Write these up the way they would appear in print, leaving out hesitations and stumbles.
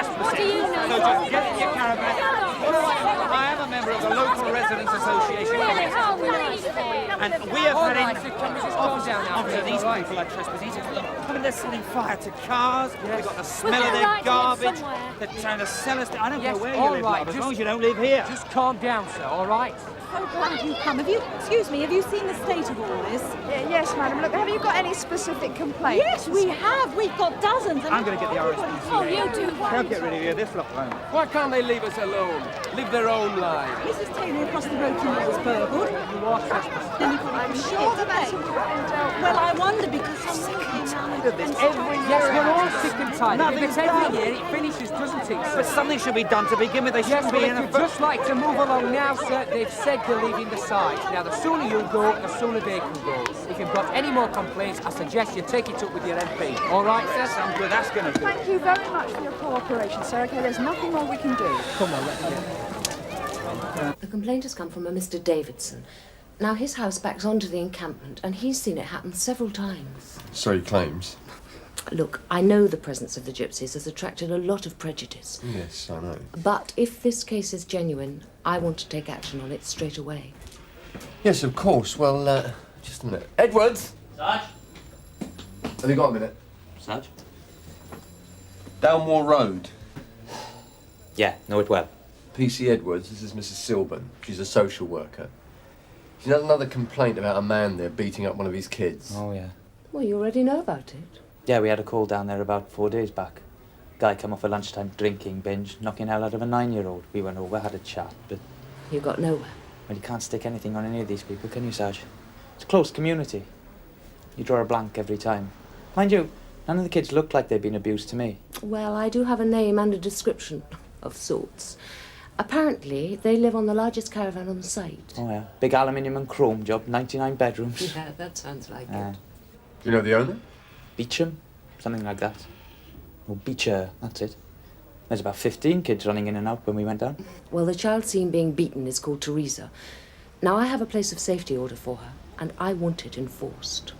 trespassing. What do you know? So just get in your caravan. I am a member of the local residents association committee. And we have had officer, these people are trespassing. I mean, they're setting fire to cars. They've got the smell of their garbage. They're trying to sell us. I don't care where you live, love, as long as you don't live here. Just calm down, sir, all right? So glad you've come. Excuse me, have you seen the state of all this? Yes, madam. Look, have you got any specific complaints? Yes, we have. We've got dozens. I'm going to get the RSPCA. Oh, you do. Can't get rid of you. This lot won't. Why can't they leave us alone? Live their own lives. Mrs. Taylor across the road from you was burgled. You are trespassing. I'm sure the matter will have been dealt with. Well, I wonder because someone came down and... Yes, we're all sick and tired. If it's every year, it finishes, doesn't it? But something should be done to begin with. They Yes, shouldn't but be if in a... you'd just like to move along now, sir, they've said they're leaving the site. Now, the sooner you go, the sooner they can go. If you've got any more complaints, I suggest you take it up with your MP. All right, sir? Sounds good. That's going to do. Thank you very much for your cooperation, sir. OK, there's nothing more we can do. Come on, let's go. The complaint has come from a Mr. Davidson. Now, his house backs onto the encampment, and he's seen it happen several times. So he claims. Look, I know the presence of the Gypsies has attracted a lot of prejudice. Yes, I know. But if this case is genuine, I want to take action on it straight away. Yes, of course. Well, just a minute. Edwards! Sarge? Have you got a minute? Sarge? Downmore Road. Yeah, know it well. P.C. Edwards, this is Mrs. Silburn. She's a social worker. She's had another complaint about a man there beating up one of his kids. Oh, yeah. Well, you already know about it. Yeah, we had a call down there about 4 days back. Guy come off a lunchtime drinking binge, knocking hell out of a 9-year-old. We went over, had a chat, but... You got nowhere. Well, you can't stick anything on any of these people, can you, Sarge? It's a close community. You draw a blank every time. Mind you, none of the kids look like they've been abused to me. Well, I do have a name and a description of sorts. Apparently, they live on the largest caravan on the site. Oh, yeah. Big aluminium and chrome job, 99 bedrooms. Yeah, that sounds like it. You know the owner? Beecham? Something like that. Or Beecher, that's it. There's about 15 kids running in and out when we went down. Well, the child seen being beaten is called Teresa. Now, I have a place of safety order for her, and I want it enforced.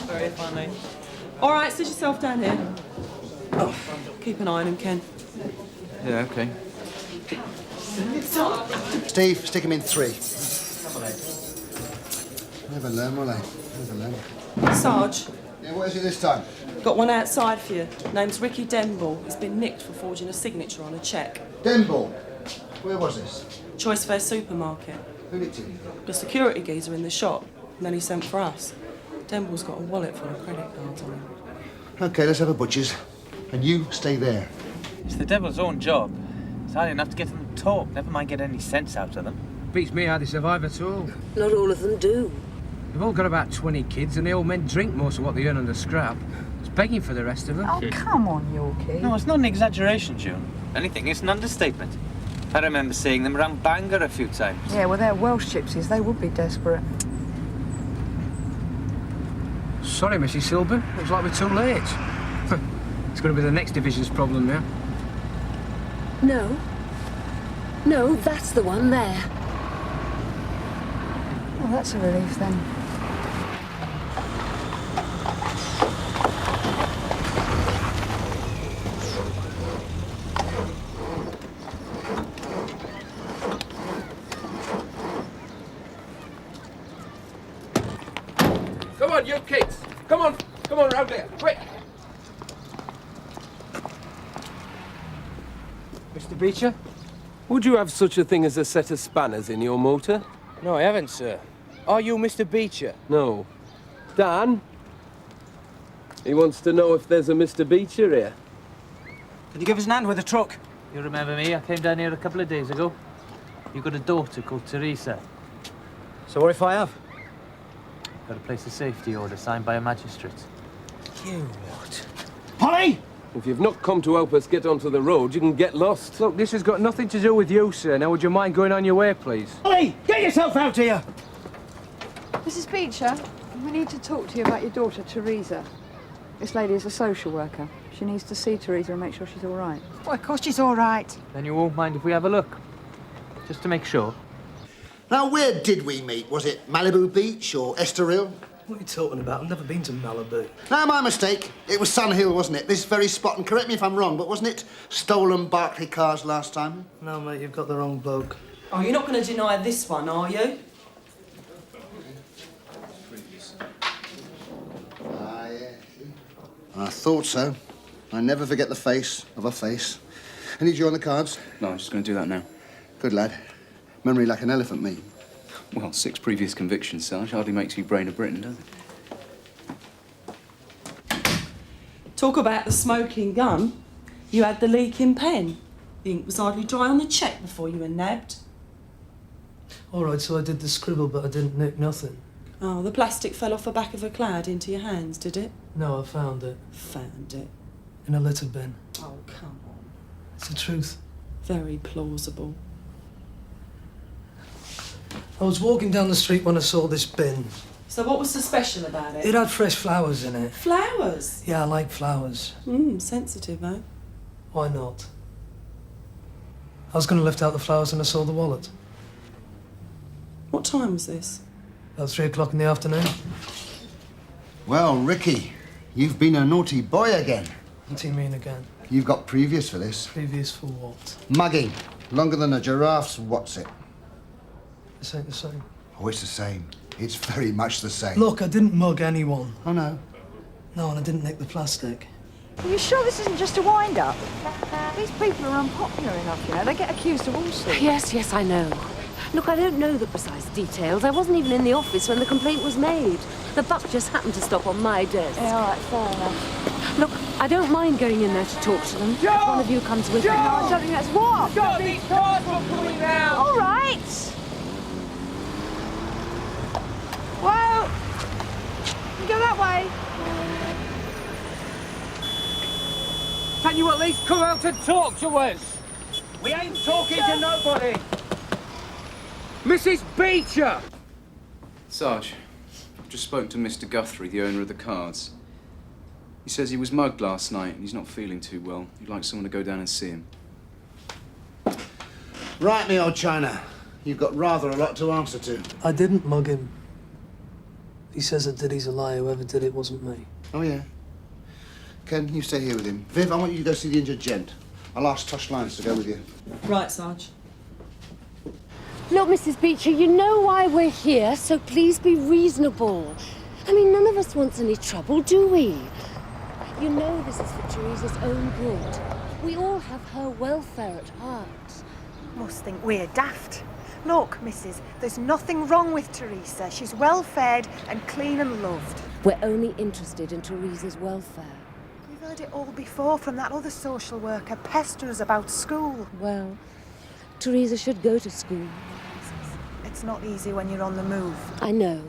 Very funny. All right, sit yourself down here. Oh, keep an eye on him, Ken. Yeah, OK. Steve, stick him in 3. Never learn, will they? Never learn. Sarge. Yeah, what is it this time? Got one outside for you. Name's Ricky Denball. He's been nicked for forging a signature on a cheque. Denball. Where was this? Choice Fair supermarket. Who nicked him? The security geezer in the shop. And then he sent for us. Denball's got a wallet full of credit cards on him. OK, let's have a butcher's. And you stay there. It's the devil's own job. It's hard enough to get them to talk, never mind get any sense out of them. Beats me how they survive at all. Not all of them do. They've all got about 20 kids, and the old men drink most of what they earn on the scrap. It's begging for the rest of them. Oh, come on, Yorkie. No, it's not an exaggeration, June. Anything, it's an understatement. I remember seeing them around Bangor a few times. Yeah, well, they're Welsh gypsies. They would be desperate. Sorry, Mrs. Silburn. Looks like we're too late. It's going to be the next division's problem now. No. No, that's the one there. Well, that's a relief, then. Come on, you kids. Come on round there, quick. Mr. Beecher? Would you have such a thing as a set of spanners in your motor? No, I haven't, sir. Are you Mr. Beecher? No. Dan? He wants to know if there's a Mr. Beecher here. Can you give us an hand with the truck? You remember me? I came down here a couple of days ago. You've got a daughter called Teresa. So what if I have? Got a place of safety order signed by a magistrate. You what? Polly! If you've not come to help us get onto the road, you can get lost. Look, this has got nothing to do with you, sir. Now, would you mind going on your way, please? Polly, get yourself out here! Mrs. Beecher, we need to talk to you about your daughter, Teresa. This lady is a social worker. She needs to see Teresa and make sure she's all right. Well, of course she's all right. Then you won't mind if we have a look? Just to make sure. Now, where did we meet? Was it Malibu Beach or Estoril? What are you talking about? I've never been to Malibu. No, my mistake. It was Sun Hill, wasn't it? This very spot, and correct me if I'm wrong, but wasn't it stolen Barclay cars last time? No, mate, you've got the wrong bloke. Oh, you're not going to deny this one, are you? Ah, yeah. I thought so. I never forget the face of a face. I need you on the cards. No, I'm just going to do that now. Good lad. Memory like an elephant, me. Well, 6 previous convictions, Sarge. Hardly makes you brain of Britain, does it? Talk about the smoking gun. You had the leaking pen. The ink was hardly dry on the cheque before you were nabbed. All right, so I did the scribble, but I didn't nick nothing. Oh, the plastic fell off the back of a cloud into your hands, did it? No, I found it. Found it. In a litter bin. Oh, come on. It's the truth. Very plausible. I was walking down the street when I saw this bin. So what was so special about it? It had fresh flowers in it. Flowers? Yeah, I like flowers. Sensitive, eh? Why not? I was going to lift out the flowers and I saw the wallet. What time was this? About 3 o'clock in the afternoon. Well, Ricky, you've been a naughty boy again. What do you mean again? You've got previous for this. Previous for what? Mugging. Longer than a giraffe's what's it? This ain't the same. Oh, it's the same. It's very much the same. Look, I didn't mug anyone. Oh, no? No, and I didn't nick the plastic. Are you sure this isn't just a wind-up? These people are unpopular enough, you know. They get accused of all sorts. Yes, I know. Look, I don't know the precise details. I wasn't even in the office when the complaint was made. The buck just happened to stop on my desk. Yeah, all right, fair enough. Look, I don't mind going in there to talk to them. Joe! One of you comes with me. No, I don't think that's what. Stop, these cars are pulling out! All right. Well, you go that way. Can you at least come out and talk to us? We ain't talking to nobody. Mrs. Beecher! Sarge, I've just spoke to Mr. Guthrie, the owner of the cards. He says he was mugged last night and he's not feeling too well. He'd like someone to go down and see him. Right, me old China. You've got rather a lot to answer to. I didn't mug him. He says that Diddy's a liar. Whoever did it wasn't me. Oh, yeah? Ken, you stay here with him. Viv, I want you to go see the injured gent. I'll ask Tosh Lyons to go with you. Right, Sarge. Look, Mrs. Beecher, you know why we're here, so please be reasonable. I mean, none of us wants any trouble, do we? You know this is for Teresa's own good. We all have her welfare at heart. Must think we're daft. Look, Mrs., there's nothing wrong with Teresa. She's well fed and clean and loved. We're only interested in Teresa's welfare. We've heard it all before from that other social worker pester us about school. Well, Teresa should go to school. It's not easy when you're on the move. I know.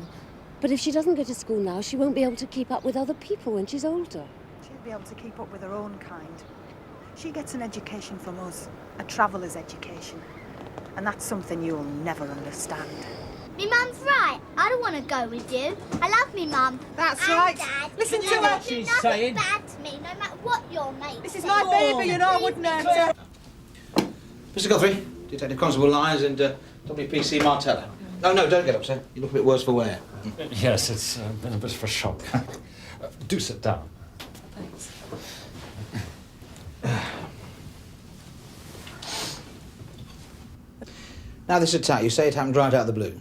But if she doesn't go to school now, she won't be able to keep up with other people when she's older. She'll be able to keep up with her own kind. She gets an education from us, a traveller's education. And that's something you'll never understand. Me mum's right. I don't want to go with you. I love me mum. That's and right. Dad. Listen You to know her. what She's nothing saying. bad to me, no matter what your mate. This is my baby, you know, I wouldn't hurt her. Mr. Guthrie, Detective Constable Lyons and W.P.C. Martella. Oh, no, don't get up, sir. You look a bit worse for wear. Yes, it's been a bit of a shock. Do sit down. Thanks. Now, this attack, you say it happened right out of the blue.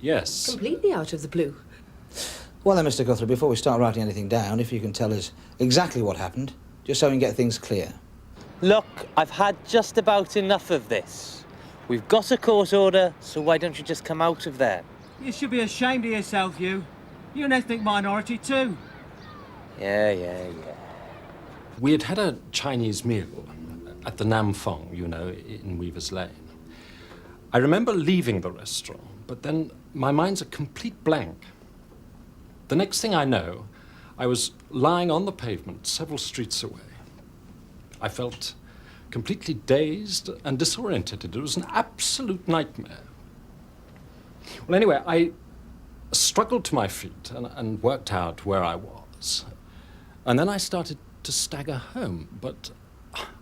Yes. Completely out of the blue. Well then, Mr. Guthrie, before we start writing anything down, if you can tell us exactly what happened, just so we can get things clear. Look, I've had just about enough of this. We've got a court order, so why don't you just come out of there? You should be ashamed of yourself, you. You're an ethnic minority too. Yeah. We had had a Chinese meal at the Nam Fong, you know, in Weaver's Lane. I remember leaving the restaurant, but then my mind's a complete blank. The next thing I know, I was lying on the pavement several streets away. I felt completely dazed and disoriented. It was an absolute nightmare. Well, anyway, I struggled to my feet and worked out where I was. And then I started to stagger home, but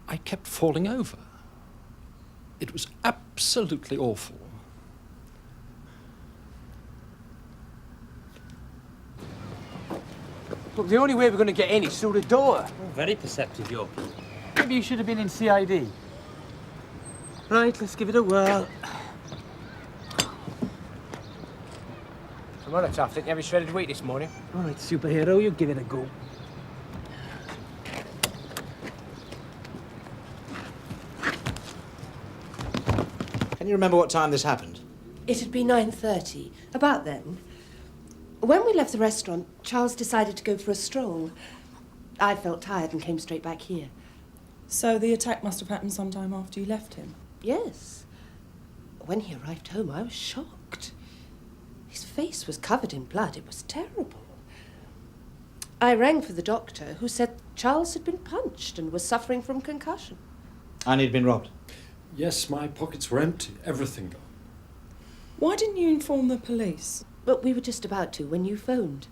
I kept falling over. It was absolutely awful. Look, the only way we're going to get in is through the door. Oh, very perceptive, Yorkie. Maybe you should have been in CID. Right, let's give it a whirl. Come on, Taff, didn't you have a shredded wheat this morning? All right, superhero, you give it a go. Can you remember what time this happened? It'd be 9:30, about then. When we left the restaurant, Charles decided to go for a stroll. I felt tired and came straight back here. So the attack must have happened sometime after you left him? Yes. When he arrived home, I was shocked. His face was covered in blood. It was terrible. I rang for the doctor, who said Charles had been punched and was suffering from concussion. And he'd been robbed? Yes, my pockets were empty. Everything gone. Why didn't you inform the police? But we were just about to when you phoned.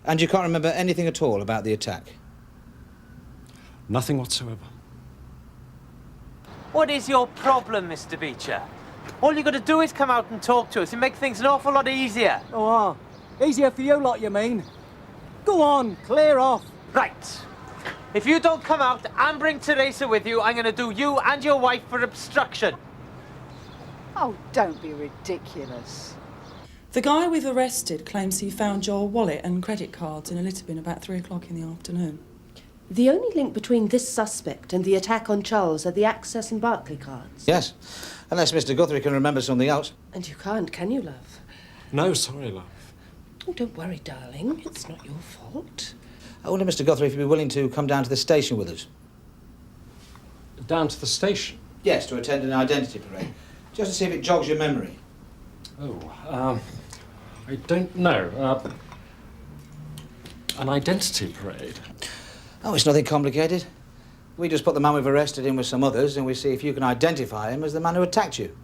And you can't remember anything at all about the attack? Nothing whatsoever. What is your problem, Mr. Beecher? All you got to do is come out and talk to us and make things an awful lot easier. Oh, easier for you lot, you mean? Go on, clear off. Right. If you don't come out and bring Teresa with you, I'm going to do you and your wife for obstruction. Oh, don't be ridiculous. The guy we've arrested claims he found your wallet and credit cards in a litter bin about 3 o'clock in the afternoon. The only link between this suspect and the attack on Charles are the Access and Barclay cards. Yes, unless Mr. Guthrie can remember something else. And you can't, can you, love? No, sorry, love. Oh, don't worry, darling. It's not your fault. I wonder, Mr. Guthrie, if you'd be willing to come down to the station with us. Down to the station? Yes, to attend an identity parade. Just to see if it jogs your memory. Oh, I don't know. An identity parade? Oh, it's nothing complicated. We just put the man we've arrested in with some others and we see if you can identify him as the man who attacked you.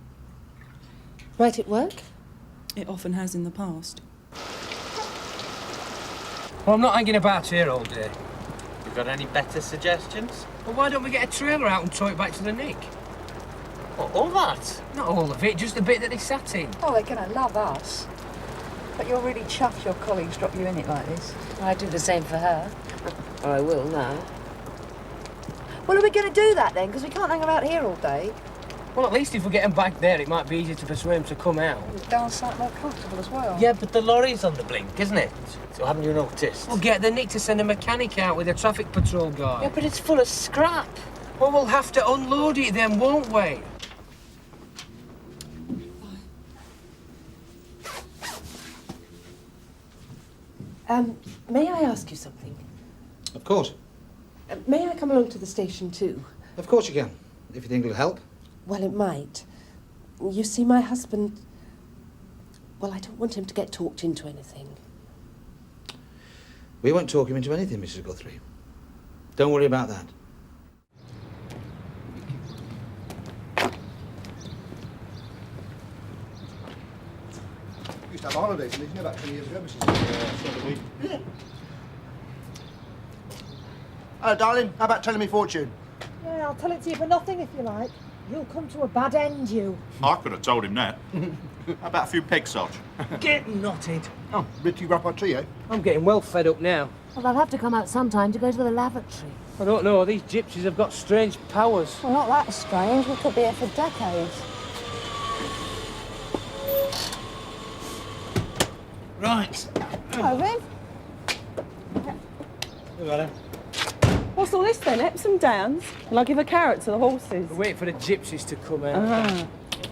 Might it work? It often has in the past. Well, I'm not hanging about here all day. You got any better suggestions? Well, why don't we get a trailer out and tow it back to the Nick? All that? Not all of it, just the bit that they sat in. Oh, they're going to love us. But you're really chuffed your colleagues drop you in it like this. I'd do the same for her. Or I will now. Well, are we going to do that then? Because we can't hang about here all day. Well, at least if we get them back there, it might be easier to persuade them to come out. It's darn sight more comfortable as well. Yeah, but the lorry's on the blink, isn't it? So haven't you noticed? We'll get the Nick to send a mechanic out with a traffic patrol guy. Yeah, but it's full of scrap. Well, we'll have to unload it then, won't we? May I ask you something? Of course. May I come along to the station too? Of course you can, if you think it'll help. Well, it might. You see, my husband... Well, I don't want him to get talked into anything. We won't talk him into anything, Mrs. Guthrie. Don't worry about that. We used to have a holiday from these, about 20 years ago, Mrs. Yeah. Oh, darling, how about telling me fortune? Yeah, I'll tell it to you for nothing if you like. You'll come to a bad end, you. I could have told him that. How about a few peg sods? Get knotted. Oh, Ritty repartee, eh? I'm getting well fed up now. Well, they'll have to come out sometime to go to the lavatory. I don't know, these gypsies have got strange powers. Well, not that strange. We could be here for decades. Right. Hello, Viv. Hello. What's all this then? Epsom Downs? Will I give a carrot to the horses? We're waiting for the gypsies to come out. Ah.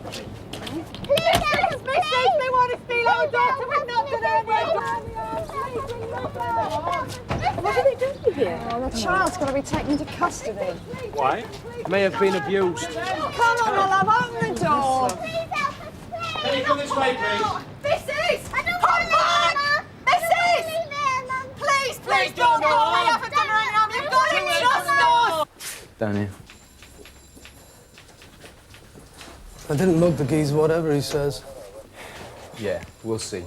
Please, missus, they want to steal our daughter. We're not going to What are they doing here? Oh, the child's got to be taken into custody. Why? May have been abused. Come on, my love, open the door. Can you come this way, please? Missus! Come back! Missus! Please don't go. We haven't done her any harm. You've got to trust us. Down here. I didn't mug the geezer, whatever he says. Yeah, we'll see.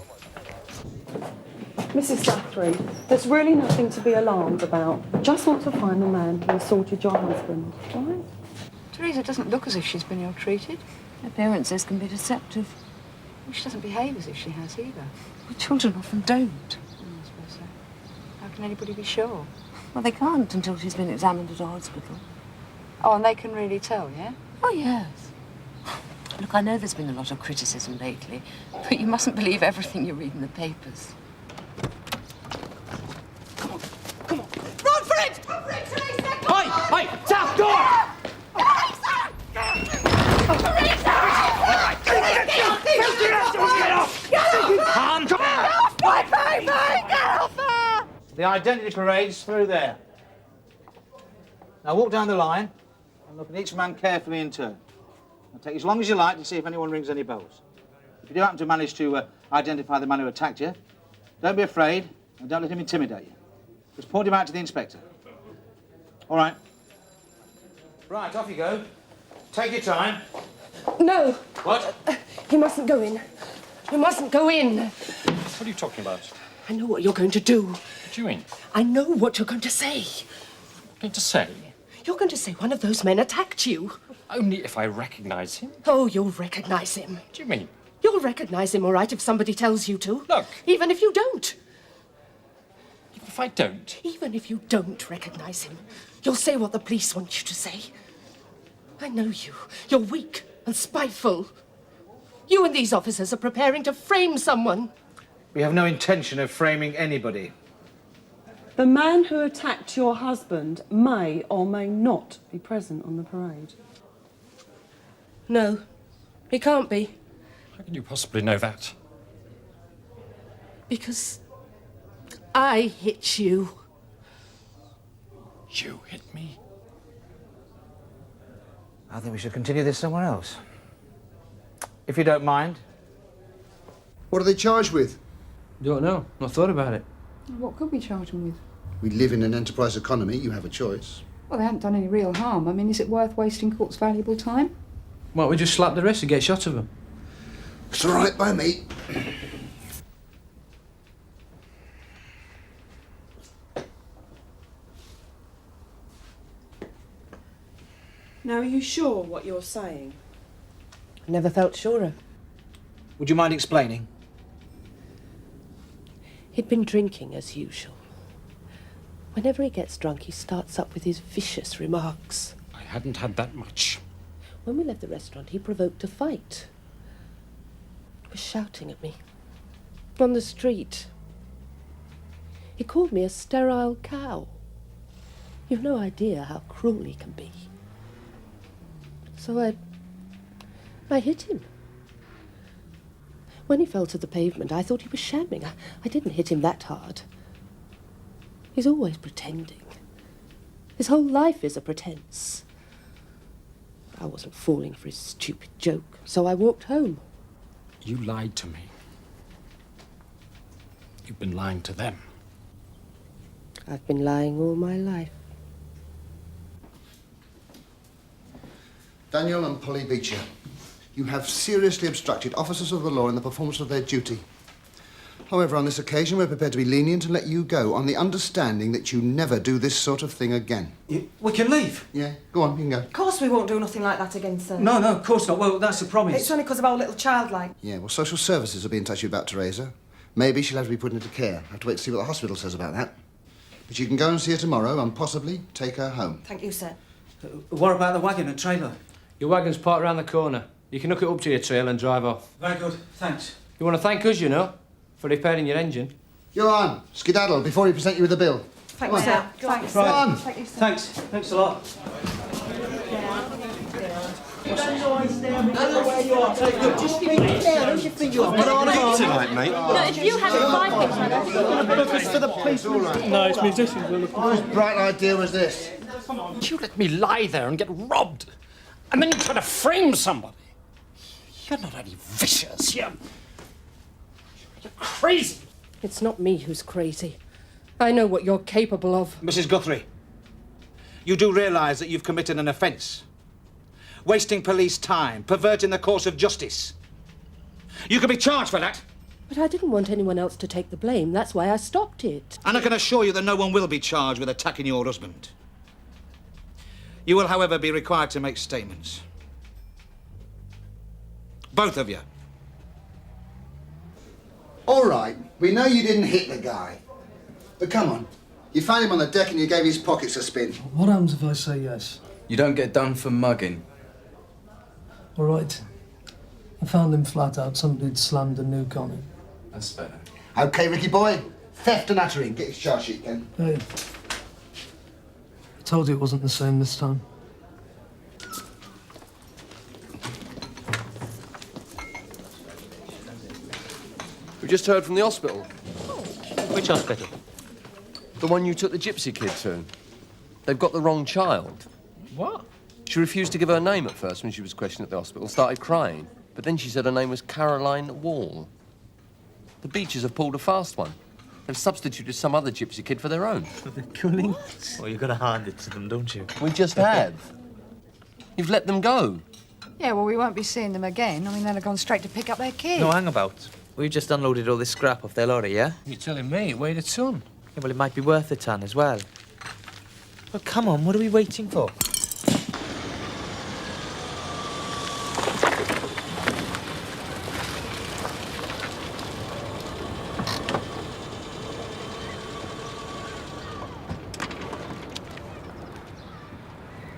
Mrs. Guthrie, there's really nothing to be alarmed about. Just want to find the man who assaulted your husband, right? Teresa doesn't look as if she's been ill-treated. Appearances can be deceptive. She doesn't behave as if she has either. Well, children often don't. I suppose so. can anybody be sure? Well, they can't until she's been examined at a hospital. Oh, and they can really tell, yeah? Oh, yes. Look, I know there's been a lot of criticism lately, but you mustn't believe everything you read in the papers. Run for it! Run for it, Teresa! Hey! Tap, door! The identity parade's through there. Now walk down the line and look at each man carefully in turn. It'll take as long as you like to see if anyone rings any bells. If you do happen to manage to identify the man who attacked you, don't be afraid and don't let him intimidate you. Just point him out to the inspector. All right. Right, off you go. Take your time. No. What? You mustn't go in. You mustn't go in. What are you talking about? I know what you're going to do. What do you mean? I know what you're going to say. Going to say? You're going to say one of those men attacked you. Only if I recognise him. Oh, you'll recognise him. What do you mean? You'll recognise him, all right, if somebody tells you to. Look. Even if you don't. If I don't? Even if you don't recognise him, you'll say what the police want you to say. I know you. You're weak and spiteful. You and these officers are preparing to frame someone. We have no intention of framing anybody. The man who attacked your husband may or may not be present on the parade. No, he can't be. How can you possibly know that? Because I hit you. You hit me? I think we should continue this somewhere else. If you don't mind. What are they charged with? Don't know. Not thought about it. What could we charge them with? We live in an enterprise economy. You have a choice. Well, they haven't done any real harm. I mean, is it worth wasting court's valuable time? Why don't we just slap the wrist and get shot of them? It's all right by me. Now, are you sure what you're saying? I never felt surer. Would you mind explaining? He'd been drinking as usual. Whenever he gets drunk, he starts up with his vicious remarks. I hadn't had that much. When we left the restaurant, he provoked a fight. He was shouting at me. On the street. He called me a sterile cow. You've no idea how cruel he can be. So I hit him. When he fell to the pavement, I thought he was shamming. I didn't hit him that hard. He's always pretending. His whole life is a pretense. I wasn't falling for his stupid joke, so I walked home. You lied to me. You've been lying to them. I've been lying all my life. Daniel and Polly Beecher, you have seriously obstructed officers of the law in the performance of their duty. However, on this occasion, we're prepared to be lenient and let you go on the understanding that you never do this sort of thing again. We can leave. Yeah, go on, you can go. Of course we won't do nothing like that again, sir. No, of course not. Well, that's a promise. It's only because of our little child, like. Yeah, well, social services will be in touch with you about Teresa. Maybe she'll have to be put into care. Have to wait to see what the hospital says about that. But you can go and see her tomorrow and possibly take her home. Thank you, sir. What about the wagon and trailer? Your wagon's parked round the corner. You can hook it up to your trail and drive off. Very good, thanks. You want to thank us, you know, for repairing your engine. You're on. Skedaddle before we present you with the bill. Thanks, sir. Thanks, Go on. Thank you, sir. Thanks a lot. Tonight, mate. No, if you had 5 minutes, For the police, all right. No, it's musicians we're looking Whose bright idea was this? You let me lie there and get robbed. And then you try to frame somebody. You're not only vicious, you're crazy. It's not me who's crazy. I know what you're capable of. Mrs. Guthrie, you do realise that you've committed an offence. Wasting police time, perverting the course of justice. You can be charged for that. But I didn't want anyone else to take the blame. That's why I stopped it. And I can assure you that no one will be charged with attacking your husband. You will, however, be required to make statements. Both of you. All right, we know you didn't hit the guy. But come on, You found him on the deck and you gave his pockets a spin. What happens if I say yes? You don't get done for mugging. All right. I found him flat out. Somebody had slammed a nuke on him. That's better. OK, Ricky boy. Theft and uttering. Get his charge sheet, Ken. Hey. I told you it wasn't the same this time. We just heard from the hospital. Which hospital? The one you took the gypsy kid to. They've got the wrong child. What? She refused to give her name at first when she was questioned at the hospital, started crying. But then she said her name was Caroline Wall. The Beaches have pulled a fast one. They've substituted some other gypsy kid for their own. The cooling? Well, you've got to hand it to them, don't you? We just have. You've let them go. Yeah, well, we won't be seeing them again. I mean, they'll have gone straight to pick up their kid. No, hang about. We've just unloaded all this scrap off their lorry, yeah? You're telling me it weighed a ton? Yeah, well, it might be worth a ton as well. Well, come on, what are we waiting for?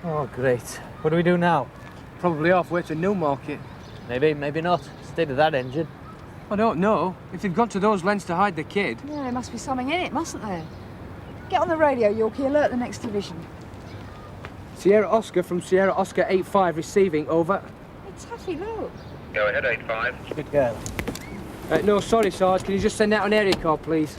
Oh, great. What do we do now? Probably halfway to Newmarket. Maybe, maybe not. State of that engine. I don't know. If they've gone to those lengths to hide the kid. Yeah, there must be something in it, mustn't there? Get on the radio, Yorkie. Alert the next division. Sierra Oscar from Sierra Oscar 85 receiving, over. Hey, Taffy, look. Go ahead, 85. Good girl. No, sorry, Sarge. Can you just send out an area call, please?